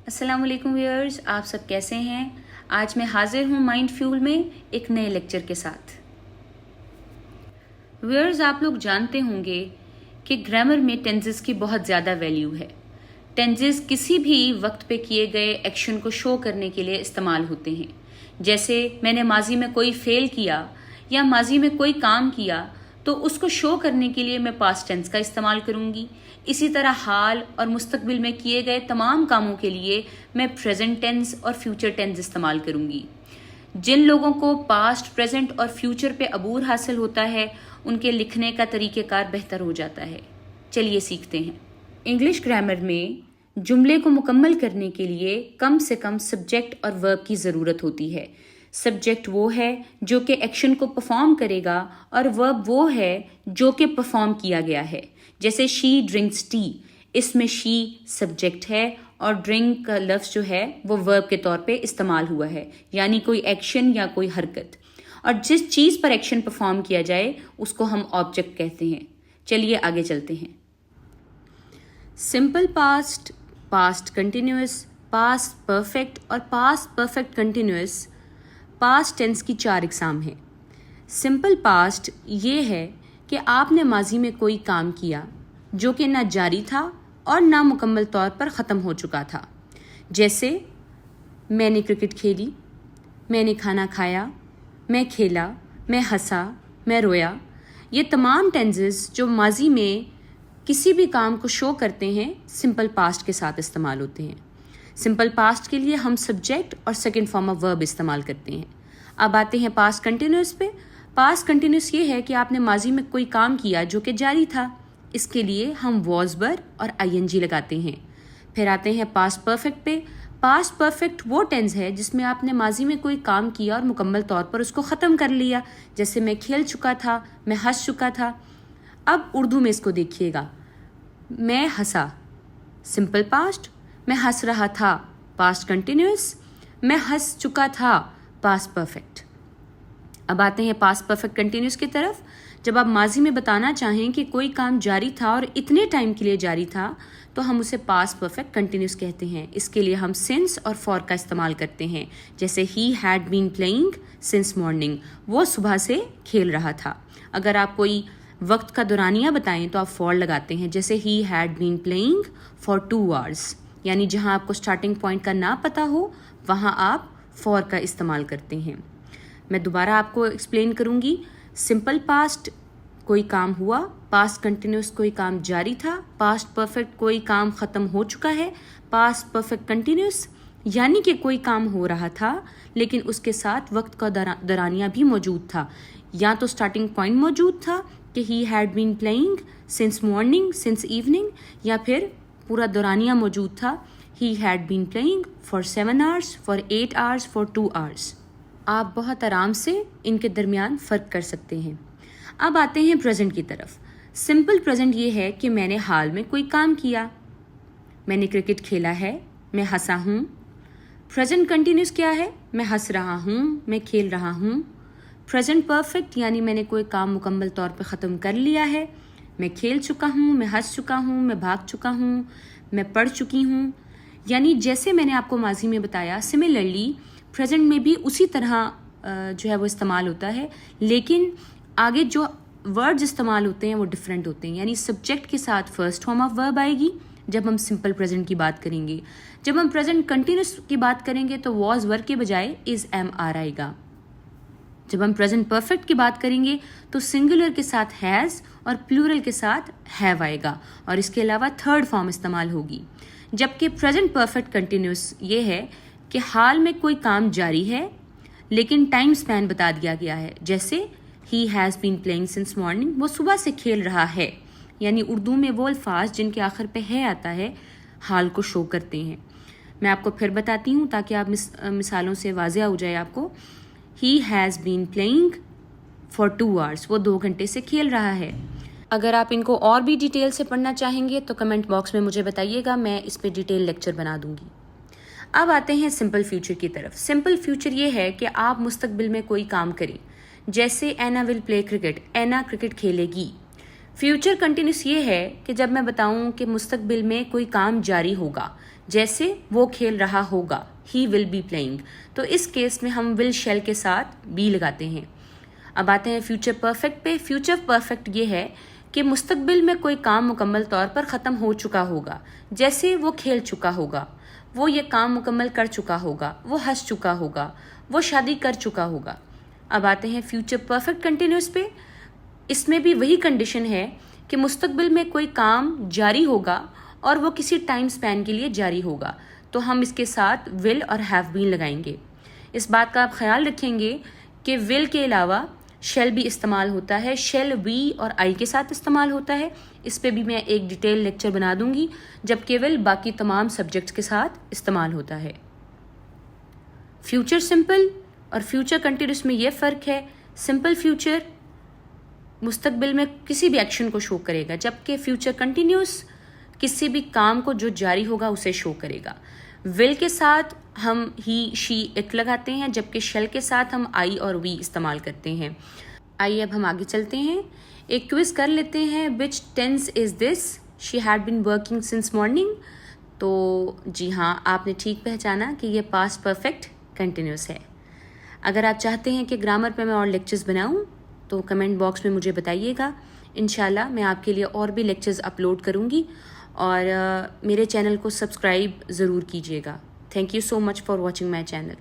अस्सलाम वालेकुम व्यूअर्स, आप सब कैसे हैं। आज मैं हाजिर हूँ माइंड फ्यूल में एक नए लेक्चर के साथ। व्यूअर्स, आप लोग जानते होंगे कि ग्रामर में टेंसेस की बहुत ज़्यादा वैल्यू है। टेंसेस किसी भी वक्त पे किए गए एक्शन को शो करने के लिए इस्तेमाल होते हैं। जैसे मैंने माजी में कोई फेल किया या माजी में कोई काम किया तो उसको शो करने के लिए मैं पास्ट टेंस का इस्तेमाल करूंगी। इसी तरह हाल और मुस्तकबिल में किए गए तमाम कामों के लिए मैं प्रेजेंट टेंस और फ्यूचर टेंस इस्तेमाल करूंगी। जिन लोगों को पास्ट, प्रेजेंट और फ्यूचर पे अबूर हासिल होता है उनके लिखने का तरीक़ेकार बेहतर हो जाता है। चलिए सीखते हैं। इंग्लिश ग्रामर में जुमले को मुकम्मल करने के लिए कम से कम सब्जेक्ट और वर्ब की ज़रूरत होती है। सब्जेक्ट वो है जो कि एक्शन को परफॉर्म करेगा और वर्ब वो है जो कि परफॉर्म किया गया है। जैसे शी ड्रिंक्स टी, इसमें शी सब्जेक्ट है और ड्रिंक का लफ्ज़ जो है वो वर्ब के तौर पे इस्तेमाल हुआ है, यानी कोई एक्शन या कोई हरकत। और जिस चीज़ पर एक्शन परफॉर्म किया जाए उसको हम ऑब्जेक्ट कहते हैं। चलिए आगे चलते हैं। Simple past, past continuous, past perfect और past perfect continuous past tense की 4 इकसाम है। सिंपल पास्ट ये है कि आपने माजी में कोई काम किया जो कि ना जारी था और ना मुकम्मल तौर पर ख़त्म हो चुका था। जैसे मैंने क्रिकेट खेली, मैंने खाना खाया, मैं खेला, मैं हंसा, मैं रोया। ये तमाम टेंसेस जो माजी में किसी भी काम को शो करते हैं सिंपल पास्ट के साथ इस्तेमाल होते हैं। सिंपल पास्ट के लिए हम सब्जेक्ट और सेकंड फॉर्म ऑफ वर्ब इस्तेमाल करते हैं। अब आते हैं पास्ट कंटिन्यूअस पे। पास्ट कंटिन्यूअस ये है कि आपने माजी में कोई काम किया जो कि जारी था। इसके लिए हम वॉज वर और आईएनजी लगाते हैं। फिर आते हैं पास्ट परफेक्ट पे। पास्ट परफेक्ट वो टेंस है जिसमें आपने माजी में कोई काम किया और मुकम्मल तौर पर उसको ख़त्म कर लिया। जैसे मैं खेल चुका था, मैं हंस चुका था। अब उर्दू में इसको देखिएगा। मैं हंसा, सिंपल पास्ट। मैं हंस रहा था, पास्ट कंटिन्यूअस। मैं हंस चुका था, पास्ट परफेक्ट। अब आते हैं पास्ट परफेक्ट कंटिन्यूअस की तरफ। जब आप माजी में बताना चाहें कि कोई काम जारी था और इतने टाइम के लिए जारी था तो हम उसे पास्ट परफेक्ट कंटिन्यूअस कहते हैं। इसके लिए हम सिंस और फॉर का इस्तेमाल करते हैं। जैसे he had been playing since morning, वो सुबह से खेल रहा था। अगर आप कोई वक्त का दौरानिया बताएं तो आप फॉर लगाते हैं। जैसे he had been playing for 2 hours, यानी जहां आपको स्टार्टिंग पॉइंट का ना पता हो वहां आप फॉर का इस्तेमाल करते हैं। मैं दोबारा आपको एक्सप्लेन करूंगी। सिंपल पास्ट कोई काम हुआ, पास्ट कंटिन्यूअस कोई काम जारी था, पास्ट परफेक्ट कोई काम ख़त्म हो चुका है, पास्ट परफेक्ट कंटिन्यूअस यानी कि कोई काम हो रहा था लेकिन उसके साथ वक्त का दौरानिया भी मौजूद था। या तो स्टार्टिंग पॉइंट मौजूद था कि he had been playing since morning, since evening, या फिर पूरा दौरानिया मौजूद था। He had been playing for 7 hours, for 8 hours, for 2 hours. आप बहुत आराम से इनके दरमियान फ़र्क कर सकते हैं। अब आते हैं प्रेजेंट की तरफ। सिंपल प्रेजेंट ये है कि मैंने हाल में कोई काम किया। मैंने क्रिकेट खेला है, मैं हंसा हूँ। प्रेजेंट कंटिन्यूस क्या है? मैं हंस रहा हूँ, मैं खेल रहा हूँ। प्रेजेंट परफेक्ट यानी मैंने कोई काम मुकम्मल तौर पर ख़त्म कर लिया है। मैं खेल चुका हूँ, मैं हंस चुका हूँ, मैं भाग चुका हूँ, मैं पढ़ चुकी हूँ। यानी जैसे मैंने आपको माजी में बताया, सिमिलरली प्रेजेंट में भी उसी तरह जो है वो इस्तेमाल होता है, लेकिन आगे जो वर्ड्स इस्तेमाल होते हैं वो डिफरेंट होते हैं। यानी सब्जेक्ट के साथ फर्स्ट फॉर्म ऑफ वर्ब आएगी जब हम सिंपल प्रेजेंट की बात करेंगे। जब हम प्रेजेंट कंटिन्यूस की बात करेंगे तो वॉज वर्ब के बजाय इज एम आर आएगा। जब हम प्रेजेंट परफेक्ट की बात करेंगे तो सिंगुलर के साथ हैज़ और प्लूरल के साथ हैव आएगा और इसके अलावा थर्ड फॉर्म इस्तेमाल होगी। जबकि प्रेजेंट परफेक्ट कंटिन्यूस ये है कि हाल में कोई काम जारी है लेकिन टाइम स्पैन बता दिया गया है। जैसे he has been playing since morning, वो सुबह से खेल रहा है। यानी उर्दू में वो अल्फाज जिनके आखिर पे है आता है हाल को शो करते हैं। मैं आपको फिर बताती हूँ ताकि आप मिसालों से वाज़ेह हो जाए आपको। He has been playing for 2 hours, वो 2 घंटे से खेल रहा है। अगर आप इनको और भी डिटेल से पढ़ना चाहेंगे तो कमेंट बॉक्स में मुझे बताइएगा, मैं इस पर डिटेल लेक्चर बना दूंगी। अब आते हैं सिंपल फ्यूचर की तरफ। सिंपल फ्यूचर ये है कि आप मुस्तकबिल में कोई काम करें। जैसे Anna will play cricket, Anna cricket खेलेगी। فیوچر کنٹینیوس یہ ہے کہ جب میں بتاؤں کہ مستقبل میں کوئی کام جاری ہوگا، جیسے وہ کھیل رہا ہوگا، ہی ول بی پلئنگ، تو اس کیس میں ہم ول شیل کے ساتھ بی لگاتے ہیں۔ اب آتے ہیں فیوچر پرفیکٹ پہ۔ فیوچر پرفیکٹ یہ ہے کہ مستقبل میں کوئی کام مکمل طور پر ختم ہو چکا ہوگا، جیسے وہ کھیل چکا ہوگا، وہ یہ کام مکمل کر چکا ہوگا، وہ ہنس چکا ہوگا، وہ شادی کر چکا ہوگا۔ اب آتے ہیں فیوچر پرفیکٹ کنٹینیوس پہ۔ اس میں بھی وہی کنڈیشن ہے کہ مستقبل میں کوئی کام جاری ہوگا اور وہ کسی ٹائم سپین کے لیے جاری ہوگا، تو ہم اس کے ساتھ ول اور ہیو بین لگائیں گے۔ اس بات کا آپ خیال رکھیں گے کہ ول کے علاوہ شیل بھی استعمال ہوتا ہے، شیل وی اور آئی کے ساتھ استعمال ہوتا ہے۔ اس پہ بھی میں ایک ڈیٹیل لیکچر بنا دوں گی، جبکہ ول باقی تمام سبجیکٹس کے ساتھ استعمال ہوتا ہے۔ فیوچر سمپل اور فیوچر کنٹینیوس میں یہ فرق ہے، سمپل فیوچر مستقبل میں کسی بھی ایکشن کو شو کرے گا، جبکہ فیوچر کنٹینیوس کسی بھی کام کو جو جاری ہوگا اسے شو کرے گا۔ ول کے ساتھ ہم ہی، شی، اٹ لگاتے ہیں، جبکہ شیل کے ساتھ ہم آئی اور وی استعمال کرتے ہیں۔ آئیے اب ہم آگے چلتے ہیں، ایک کوئز کر لیتے ہیں۔ Which tense is this? She had been working since morning. تو جی ہاں، آپ نے ٹھیک پہچانا کہ یہ پاسٹ پرفیکٹ کنٹینیوس ہے۔ اگر آپ چاہتے ہیں کہ گرامر پہ میں اور لیکچرز بناؤں تو کمنٹ باکس میں مجھے بتائیے گا، انشاءاللہ میں آپ کے لیے اور بھی لیکچرز اپلوڈ کروں گی، اور میرے چینل کو سبسکرائب ضرور کیجیے گا۔ Thank you so much for watching my channel.